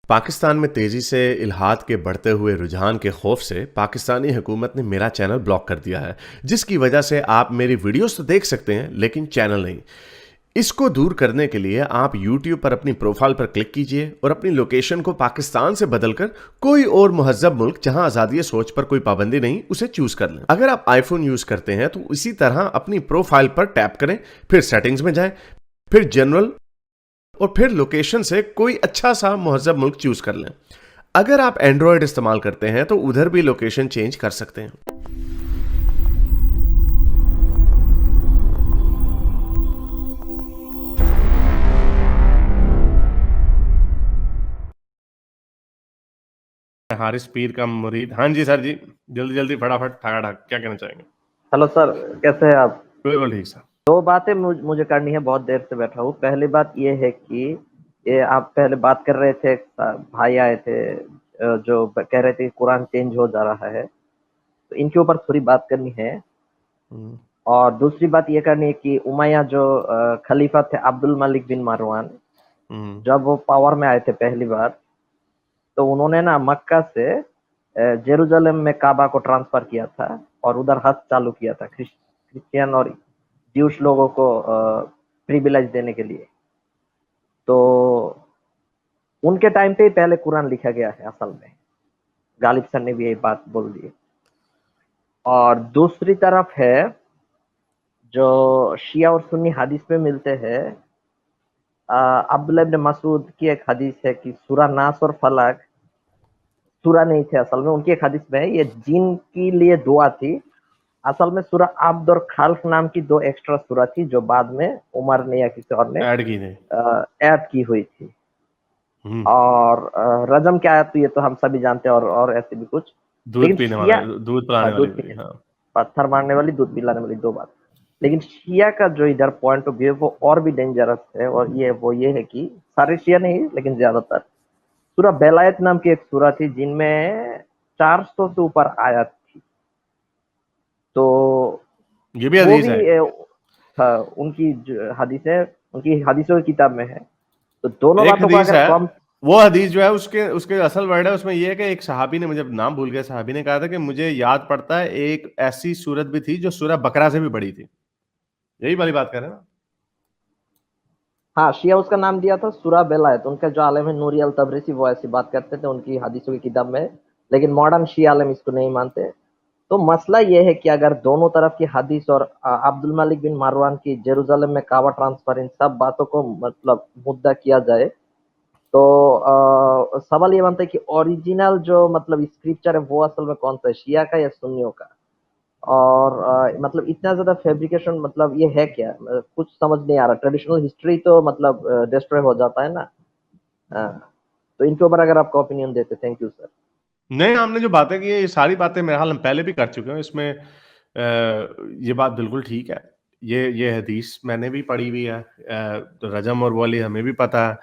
पाकिस्तान में तेजी से इल्हाद के बढ़ते हुए रुझान के खौफ से पाकिस्तानी हुकूमत ने मेरा चैनल ब्लॉक कर दिया है, जिसकी वजह से आप मेरी वीडियोस तो देख सकते हैं लेकिन चैनल नहीं। इसको दूर करने के लिए आप YouTube पर अपनी प्रोफाइल पर क्लिक कीजिए और अपनी लोकेशन को पाकिस्तान से बदलकर कोई और मुहज्जब मुल्क जहां आज़ादी सोच पर कोई पाबंदी नहीं उसे चूज कर लें। अगर आप आईफोन यूज करते हैं तो इसी तरह अपनी प्रोफाइल पर टैप करें, फिर सेटिंग्स में जाएं, फिर जनरल और फिर लोकेशन से कोई अच्छा सा मुहज्जब मुल्क चूज कर लें। अगर आप एंड्रॉयड इस्तेमाल करते हैं तो उधर भी लोकेशन चेंज कर सकते हैं। हारिस पीर का मुरीद। हाँ जी सर जी, जल्दी जल्दी फटाफट ठगाठक, क्या कहना चाहेंगे? हेलो सर, कैसे हैं आप? बिल्कुल ठीक सर। दो बातें मुझे करनी है, बहुत देर से बैठा हूँ। पहली बात ये है कि ये आप पहले बात कर रहे थे, भाई आए थे जो कह रहे थे कि कुरान चेंज हो जा रहा है, तो इनके ऊपर थोड़ी बात करनी है। और दूसरी बात ये करनी है कि उमैया जो खलीफा थे अब्दुल मलिक बिन मारवान, जब वो पावर में आए थे पहली बार, तो उन्होंने ना मक्का से जेरूसलम में काबा को ट्रांसफर किया था और उधर हज चालू किया था क्रिश्चियन और ज्यूश लोगों को प्रिविलेज देने के लिए। तो उनके टाइम पे ही पहले कुरान लिखा गया है असल में। गालिब सर ने भी यही बात बोल दी। और दूसरी तरफ है जो शिया और सुन्नी हदीस में मिलते हैं, अब्दुल्लाह इब्न मसूद की एक हदीस है कि सूरा नास और फलक सूरा नहीं थे असल में। उनकी एक हदीस में है ये जिन के लिए दुआ थी। असल में सूरा अब्द और खल्फ नाम की दो एक्स्ट्रा सूरा थी जो बाद में उमर ने या किसी और ने ऐड की हुई थी। और रजम क्या है तो ये तो हम सभी जानते हैं, और ऐसे भी कुछ। दूध पीने वाला, दूध पिलाने वाली, हाँ। पत्थर मारने वाली, दूध पिलाने वाली, दो बात। लेकिन शिया का जो इधर पॉइंट ऑफ व्यू है वो और भी डेंजरस है, और ये है कि सारे शिया नहीं लेकिन ज्यादातर सूरा बेलायत नाम की एक सूरा थी जिनमें 400 से ऊपर आयत थी। तो ये भी हदीस है। हाँ, उनकी हदीस है, उनकी हदीसों की किताब में है। तो दोनों बातों को अगर कम, वो हदीस जो है उसके असल वर्ड है उसमें ये है कि एक सहाबी ने, मुझे नाम भूल गया, सहाबी ने कहा था कि मुझे याद पड़ता है एक ऐसी सूरत भी थी जो सूरह बकरा से भी बड़ी थी। यही वाली बात कर रहे हैं ना? हाँ, शिया उसका नाम दिया था सूरा बेलायत। उनका जो आलम है नूरी अल तबरिसी वो ऐसी बात करते थे उनकी हदीसों की किताब में। लेकिन मॉडर्न शिया आलम इसको नहीं मानते। तो मसला ये है कि अगर दोनों तरफ की हदीस और अब्दुल मलिक बिन मारवान की जेरूसलम में काबा ट्रांसफर, इन सब बातों को मतलब मुद्दा किया जाए, तो सवाल ये बनता है कि ओरिजिनल जो मतलब स्क्रिप्चर है वो असल में कौन सा है, शिया का या सुन्नियों का? और मतलब इतना ज्यादा फैब्रिकेशन, मतलब ये है क्या? कुछ समझ नहीं आ रहा। ट्रेडिशनल हिस्ट्री तो मतलब डिस्ट्रॉय हो जाता है ना। हाँ, तो इनके ऊपर अगर आपका ओपिनियन देते। Thank you sir. नहीं, हमने जो बातें की ये सारी बातें मेरे हाल हम पहले भी कर चुके हैं। इसमें ये बात बिल्कुल ठीक है। ये हदीस मैंने भी पढ़ी हुई है। तो रजम और वाली हमें भी पता है।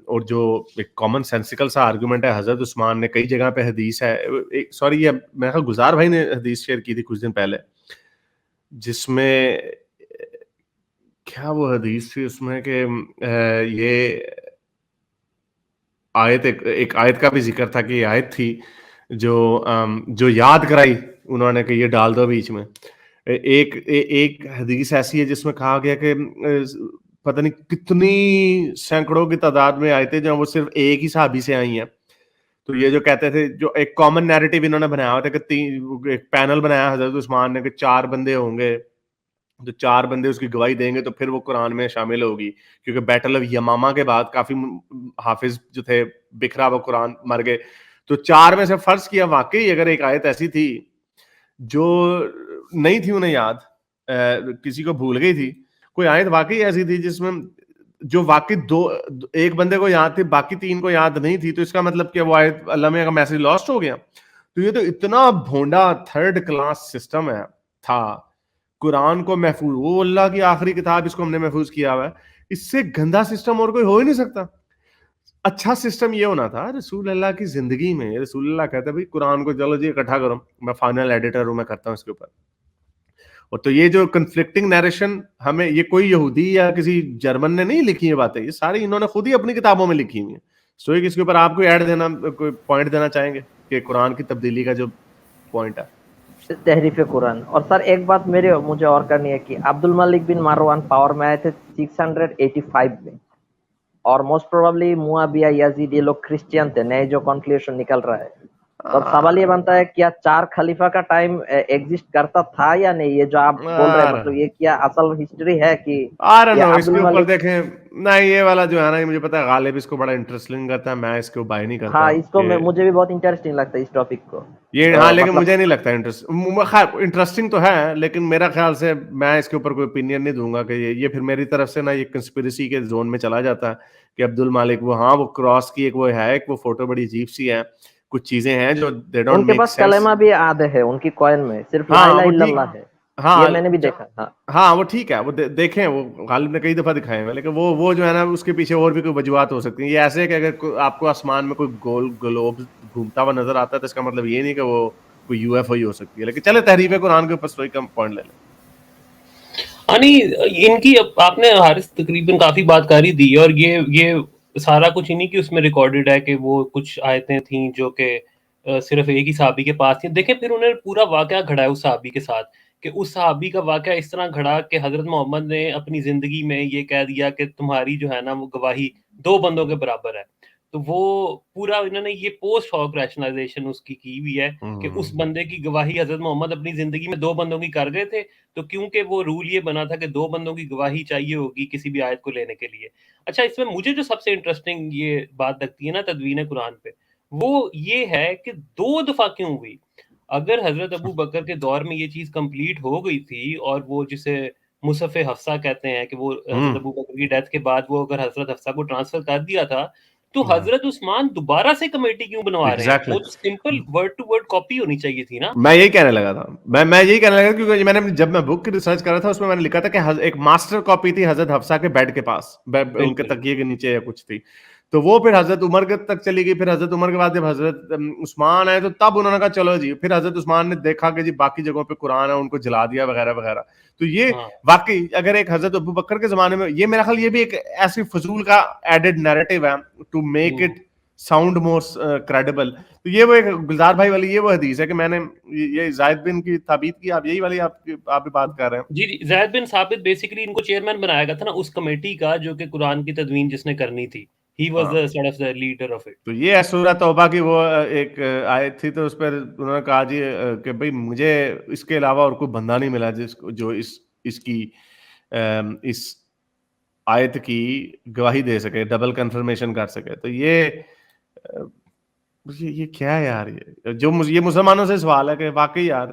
और जो एक कॉमन सेंसिकल सा आर्गुमेंट है, हजरत उस्मान ने कई जगह पे हदीस है, सॉरी ये मेरे ख्याल गुजार भाई ने हदीस शेयर की थी कुछ दिन पहले, जिसमें क्या वो हदीस थी उसमें कि ये आयत, एक आयत का भी जिक्र था कि ये आयत थी जो याद कराई उन्होंने कि ये डाल दो बीच में। एक हदीस ऐसी है जिसमें कहा गया कि पता नहीं कितनी सैकड़ों की तादाद में आयतें जो वो सिर्फ एक ही सहाबी से आई हैं। तो ये जो कहते थे, जो एक कॉमन नैरेटिव इन्होंने बनाया हुआ था कि एक पैनल बनाया हजरत उस्मान ने कि 4 बंदे होंगे, तो 4 बंदे उसकी गवाही देंगे तो फिर वो कुरान में शामिल होगी। क्योंकि बैटल ऑफ यमामा के बाद काफी हाफिज जो थे बिखरा वो कुरान मर गए। तो 4 में से फर्ज किया वाकई अगर एक आयत ऐसी थी जो नहीं थी उन्हें याद, किसी को भूल गई थी, कोई आयत वाकई ऐसी थी जिसमें जो वाकई एक बंदे को याद थी, बाकी 3 को याद नहीं थी, तो इसका मतलब क्या वो आयत अल्लाह में का मैसेज लॉस्ट हो गया? तो ये तो इतना भोंडा थर्ड क्लास सिस्टम है था। कुरान को महफूज, वो अल्लाह की आखिरी किताब, इसको हमने महफूज किया हुआ है। इससे गंदा सिस्टम और कोई हो ही नहीं सकता। अच्छा सिस्टम ये होना था रसूल अल्लाह की जिंदगी में। रसूल अल्लाह कहते भाई कुरान को चलो जी इकट्ठा करो, मैं फाइनल एडिटर हूं, मैं करता हूं इसके ऊपर। और तो ये जो कंफ्लिक्टिंग नैरेशन, हमें ये कोई यहूदी या किसी जर्मन ने नहीं लिखी है बातें, ये सारी इन्होंने खुद ही अपनी किताबों में लिखी हुई है। स्टोइक इसके ऊपर आपको ऐड देना, कोई पॉइंट देना चाहेंगे कि कुरान की तब्दीली का जो पॉइंट है? तहरीफ कुरान। और सर एक बात मुझे और करनी है कि अब्दुल मलिक बिन मारवान पावर में आए थे 685 में, और मोस्ट प्रोबेबली मुआविया यजीद ये लोग क्रिश्चियन थे, नए जो कॉन्क्लूशन निकल रहा है। तो अब सवाल ये बनता है क्या 4 खलीफा का टाइम एग्जिस्ट करता था या नहीं? ये जो आप बोल रहे हैं मतलब ये क्या असल हिस्ट्री है कि I don't ये know, अब्दुल इसके ऊपर मलिक? देखें नहीं, ये वाला जो है ना, ये मुझे पता है गालिब इसको बड़ा इंटरेस्टिंग करता है, मैं इसको बाय नहीं करता हाँ, इसको कि मुझे भी बहुत इंटरेस्टिंग लगता है इस टॉपिक को। ये, हाँ, लेकिन मतलब मुझे नहीं लगता खैर इंटरेस्टिंग तो है, लेकिन मेरा ख्याल से मैं इसके ऊपर कोई ओपिनियन नहीं दूंगा कि ये फिर मेरी तरफ से ना ये कंस्पिरेसी के जोन में चला जाता है कि अब्दुल मालिक वो, हाँ, वो क्रॉस की एक वो है, एक वो फोटो बड़ी अजीब सी है, कुछ चीजें हैं जो दे डोंट उनके मेक पास सेंस। कलेमा भी आधे है उनकी कॉइन में, सिर्फ ला हाँ इलाहा वो इल्लल्लाह ठीक, है। ये हाँ मैंने भी देखा। हाँ, हाँ वो ठीक है, वो देखें, वो गालिब ने कई दफा दिखाए हैं, लेकिन वो जो है ना, उसके पीछे और भी कोई वजूहत हो सकती है। ये ऐसे है कि अगर आपको आसमान में कोई गोल ग्लोब घूमता हुआ नजर आता है तो इसका मतलब ये नहीं कि वो कोई यूएफओ ही हो सकती है। लेकिन चले तहरीफ कुरान के ऊपर कोई कम पॉइंट ले लें। हाँ नहीं, इनकी आपने हारिस तकरीबन काफी बात कर ही दी है, और ये सारा कुछ इन्हीं की उसमें रिकॉर्डेड है कि वो कुछ आयतें थी जो कि सिर्फ एक ही सहाबी के पास थी। देखें फिर उन्होंने पूरा वाकया घड़ा है उस सहाबी के साथ, कि उस सहाबी का वाकया इस तरह घड़ा कि हजरत मोहम्मद ने अपनी जिंदगी में ये कह दिया कि तुम्हारी जो है ना वो गवाही 2 बंदों के बराबर है। तो वो पूरा इन्होंने ये पोस्ट हॉक रैशनलाइजेशन उसकी की हुई है कि उस बंदे की गवाही हजरत मोहम्मद अपनी जिंदगी में 2 बंदों की कर गए थे, तो क्योंकि वो रूल ये बना था कि 2 बंदों की गवाही चाहिए होगी किसी भी आयत को लेने के लिए। अच्छा, इसमें मुझे जो सबसे इंटरेस्टिंग ये बात लगती है ना तदवीन कुरान पे, वो ये है कि 2 दफा क्यों हुई? अगर हजरत अबू बकर के दौर में ये चीज कंप्लीट हो गई थी, और वो जिसे मुसफ़ हफ्सा कहते हैं कि वो हजरत अबू बकर की डेथ के बाद वो अगर हजरत हफ्सा को ट्रांसफर कर दिया था, तो हजरत उस्मान दोबारा से कमेटी क्यों बनवा रहे हैं? एग्जैक्टली, वो तो simple word to word copy होनी चाहिए थी ना। मैं यही कहने लगा था, मैं यही कहने लगा, क्योंकि जब मैं बुक की रिसर्च कर रहा था उसमें मैंने लिखा था कि एक मास्टर कॉपी थी हजरत हफ्सा के बेड के पास, उनके बिल्कुल। तकिए के नीचे या कुछ थी। तो वो फिर हजरत उमर के तक चली गई, फिर हजरत उमर के बाद जब हजरत उस्मान आए तो तब उन्होंने कहा चलो जी, फिर हजरत उस्मान ने देखा कि जी बाकी जगहों पे कुरान है, उनको जला दिया वगैरह वगैरह। तो ये हाँ। वाकई अगर एक हजरत अबू बकर के जमाने में, ये मेरा ख्याल ये भी एक ऐसी फजूल का एडेड नैरेटिव है to make it sound more credible. तो ये वो एक गुलजार भाई वाली ये वो हदीस है कि मैंने ये जायद बिन की ताबीत की, आप यही वाली आप भी बात कर रहे हैं। जी, ज़ैद बिन साबित बेसिकली इनको चेयरमैन बनाया गया था ना उस कमेटी का, जो कि कुरान की तदवीन जिसने करनी थी। ही वाज़ हाँ, the sort of the leader of it. तो ये है सूरह तौबा की वो एक आयत थी, तो उस पर उन्होंने कहा जी कि भाई मुझे इसके अलावा और कोई बंदा नहीं मिला जिसको जो इसकी इस आयत की गवाही दे सके, डबल कंफर्मेशन कर सके। तो अ, ये क्या है यार, ये मुसलमानों से सवाल है कि वाकई यार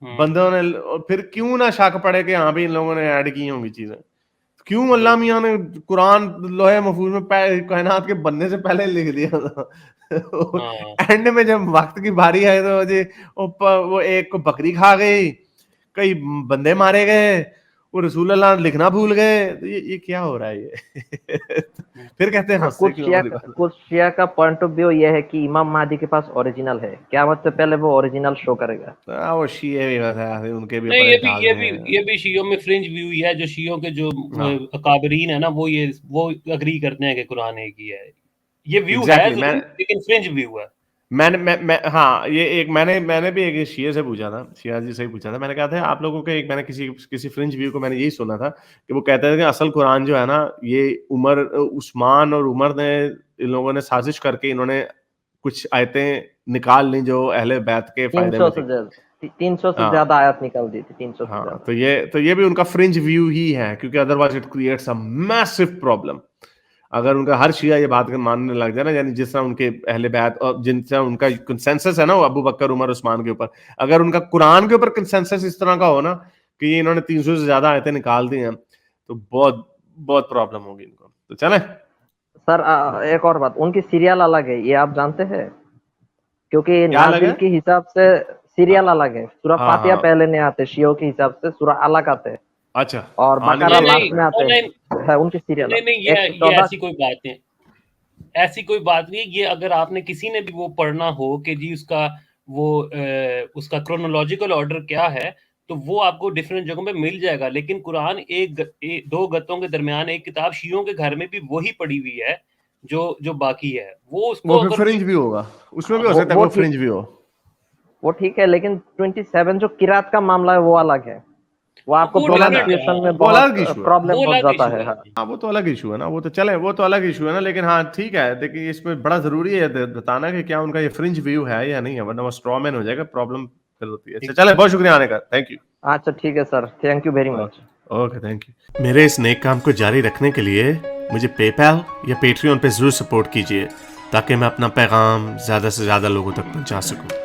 बंदों ने, और फिर क्यों ना शक पड़े कि हाँ भी इन लोगों ने ऐड की होंगी चीजें। क्यों अल्लाह मियां ने कुरान लोहे महफूज में कायनात के बनने से पहले लिख दिया था। हाँ। एंड में जब वक्त की बारी आई तो जी वो एक को बकरी खा गई, कई बंदे मारे गए, वो रसूल अल्लाह लिखना भूल गए। तो ये क्या हो रहा है ये? फिर कहते हैं हाँ, हंसते क्यों हमारी बात। कुछ शिया का पॉइंट ऑफ व्यू ये है कि इमाम महदी के पास ओरिजिनल है, क़यामत से पहले वो ओरिजिनल शो करेगा। वो शीए भी बस है, उनके भी नहीं, अपने ढालने ये हैं। भी शियों में फ्रिंज व्यू ही है, जो शियों के जो हाँ अकाबरीन है ना, वो अग्री करते हैं कि कुरान एक ही है। ये व्यू है एग्जैक्टली, जरूर, लेकिन फ्रिंज व्यू है। हाँ, ये एक मैंने भी एक शिया से पूछा था, शिया जी से ही पूछा था। मैंने कहा था आप लोगों के एक, मैंने किसी फ्रिंज व्यू को मैंने यही सुना था कि वो कहते थे कि असल कुरान जो है ना, ये उस्मान और उमर ने, इन लोगों ने साजिश करके इन्होंने कुछ आयतें निकाल ली जो अहले बैत के फायदे 300 में से थी। ज्यादा 300 से हाँ ज्यादा आयत निकाल दी थी, 300 से हाँ, ज्यादा। तो ये भी उनका फ्रिंज व्यू ही है, क्योंकि otherwise it creates a massive problem. अगर उनका हर शिया ये बात मानने लग जाए ना, यानी जिस तरह उनके अहले बैत और जिनसे उनका कंसेंसस है ना वो अबू बकर उमर उस्मान के ऊपर, अगर उनका कुरान के ऊपर कंसेंसस इस तरह का हो ना कि ये इन्होंने 300 से ज्यादा आयतें निकाल दी हैं, तो बहुत बहुत प्रॉब्लम होगी इनको। तो चले सर एक और बात, उनकी सीरियल अलग है, ये आप जानते हैं? क्योंकि क्या नाजिल लगे। के हिसाब से सीरियल अलग है, सूरह हाँ फातिहा हाँ, पहले नहीं आते शियों के हिसाब से, सूरह अलग आते हैं, अच्छा, और हाँ नहीं बकरा नहीं मुझे नहीं लास्ट में आते नहीं हैं। है उनकी सीरियल नहीं नहीं, ये 114। ऐसी कोई बात नहीं, ऐसी कोई बात नहीं। ये अगर आपने किसी ने भी वो पढ़ना हो कि जी उसका क्रोनोलॉजिकल ऑर्डर क्या है, तो वो आपको डिफरेंट जगहों पे मिल जाएगा। लेकिन कुरान दो गतों के दरमियान एक किताब शियों के घर में भी वही पड़ी हुई है, जो बाकी है वो उसको वो फिर अगर फ्रिंज भी होगा, उसमें भी हो वो- सकता है वो वो ठीक- फ्रिंज भी हो। वो ठीक है, लेकिन 27 जो किरात का मामला है वो अलग है, वो आपको वो अलग है। प्रोनाउंसिएशन में वो अलग बहुत issue है। प्रॉब्लम वो हो अलग जाता issue है। है। हाँ। हाँ वो तो अलग इशू है ना, वो तो चले, वो तो अलग इशू है ना, लेकिन हाँ ठीक है, देखिए इसमें बड़ा जरूरी है बताना कि क्या उनका ये फ्रिंज व्यू है या नहीं है, वरना वो स्ट्रॉमैन हो जाएगा, प्रॉब्लम फिर होती है। अच्छा चले, बहुत शुक्रिया आने का, थैंक यू। अच्छा ठीक है sir, thank you very much. Okay thank you. मेरे इस नेक काम को जारी रखने के लिए मुझे पेपैल या पेट्रियन पे जरूर सपोर्ट कीजिए, ताकि मैं अपना पैगाम ज्यादा से ज्यादा लोगों तक पहुंचा सकूं।